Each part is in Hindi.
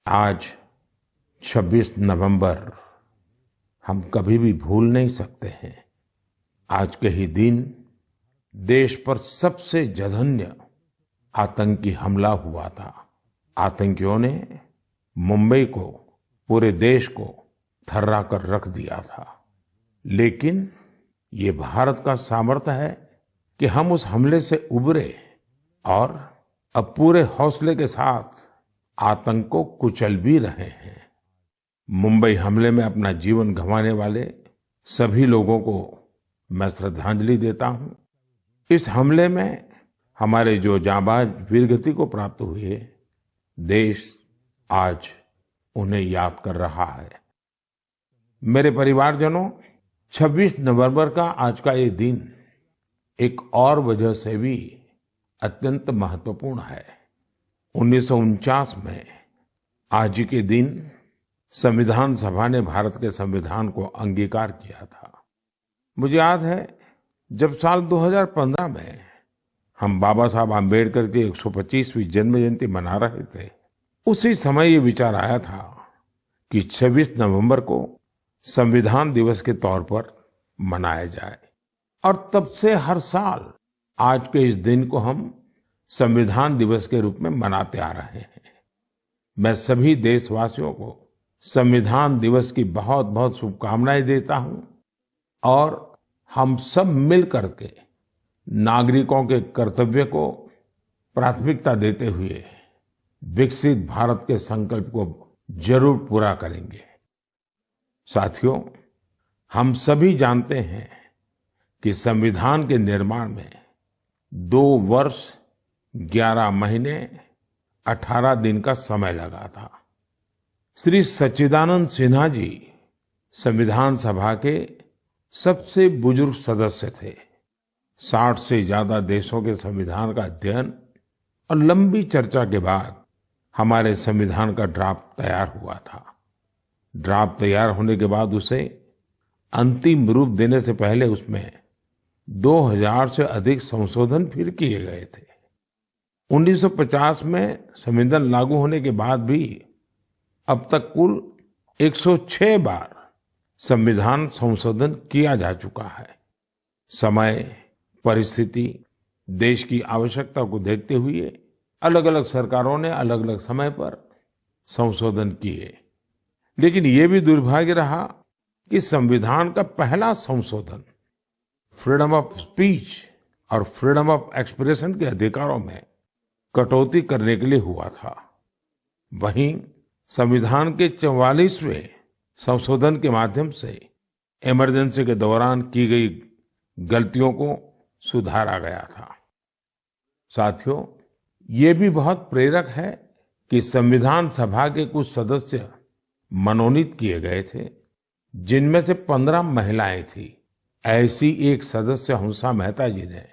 आज 26 नवंबर हम कभी भी भूल नहीं सकते हैं। आज के ही दिन देश पर सबसे जघन्य आतंकी हमला हुआ था। आतंकियों ने मुंबई को, पूरे देश को थर्रा कर रख दिया था। लेकिन ये भारत का सामर्थ्य है कि हम उस हमले से उबरे और अब पूरे हौसले के साथ आतंक को कुचल भी रहे हैं। मुंबई हमले में अपना जीवन गंवाने वाले सभी लोगों को मैं श्रद्धांजलि देता हूं। इस हमले में हमारे जो जांबाज वीरगति को प्राप्त हुए, देश आज उन्हें याद कर रहा है। मेरे परिवारजनों, 26 नवंबर का आज का ये दिन एक और वजह से भी अत्यंत महत्वपूर्ण है। 1949 में आज ही के दिन संविधान सभा ने भारत के संविधान को अंगीकार किया था। मुझे याद है, जब साल 2015 में हम बाबा साहब आम्बेडकर की 125वीं जन्म जयंती मना रहे थे, उसी समय ये विचार आया था कि 26 नवंबर को संविधान दिवस के तौर पर मनाया जाए। और तब से हर साल आज के इस दिन को हम संविधान दिवस के रूप में मनाते आ रहे हैं। मैं सभी देशवासियों को संविधान दिवस की बहुत बहुत शुभकामनाएं देता हूं और हम सब मिल करके नागरिकों के कर्तव्य को प्राथमिकता देते हुए विकसित भारत के संकल्प को जरूर पूरा करेंगे। साथियों, हम सभी जानते हैं कि संविधान के निर्माण में 2 वर्ष 11 महीने 18 दिन का समय लगा था। श्री सच्चिदानंद सिन्हा जी संविधान सभा के सबसे बुजुर्ग सदस्य थे। 60 से ज्यादा देशों के संविधान का अध्ययन और लंबी चर्चा के बाद हमारे संविधान का ड्राफ्ट तैयार हुआ था। ड्राफ्ट तैयार होने के बाद उसे अंतिम रूप देने से पहले उसमें 2000 से अधिक संशोधन फिर किए गए थे। 1950 में संविधान लागू होने के बाद भी अब तक कुल 106 बार संविधान संशोधन किया जा चुका है। समय, परिस्थिति, देश की आवश्यकता को देखते हुए अलग अलग सरकारों ने अलग अलग समय पर संशोधन किए। लेकिन ये भी दुर्भाग्य रहा कि संविधान का पहला संशोधन फ्रीडम ऑफ स्पीच और फ्रीडम ऑफ एक्सप्रेशन के अधिकारों में कटौती करने के लिए हुआ था। वहीं संविधान के 44वें संशोधन के माध्यम से इमरजेंसी के दौरान की गई गलतियों को सुधारा गया था। साथियों, ये भी बहुत प्रेरक है कि संविधान सभा के कुछ सदस्य मनोनीत किए गए थे, जिनमें से 15 महिलाएं थी। ऐसी एक सदस्य हंसा मेहता जी ने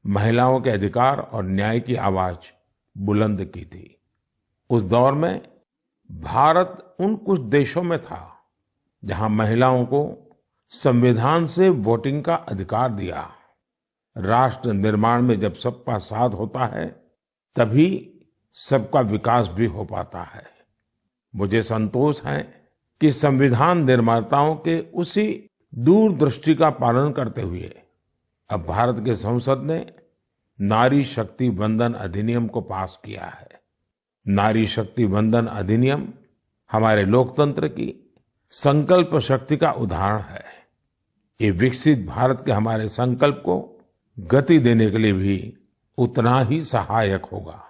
महिलाओं के अधिकार और न्याय की आवाज बुलंद की थी। उस दौर में भारत उन कुछ देशों में था जहां महिलाओं को संविधान से वोटिंग का अधिकार दिया। राष्ट्र निर्माण में जब सबका साथ होता है, तभी सबका विकास भी हो पाता है। मुझे संतोष है कि संविधान निर्माताओं के उसी दूरदृष्टि का पालन करते हुए अब भारत के संसद ने नारी शक्ति वंदन अधिनियम को पास किया है। नारी शक्ति वंदन अधिनियम हमारे लोकतंत्र की संकल्प शक्ति का उदाहरण है। ये विकसित भारत के हमारे संकल्प को गति देने के लिए भी उतना ही सहायक होगा।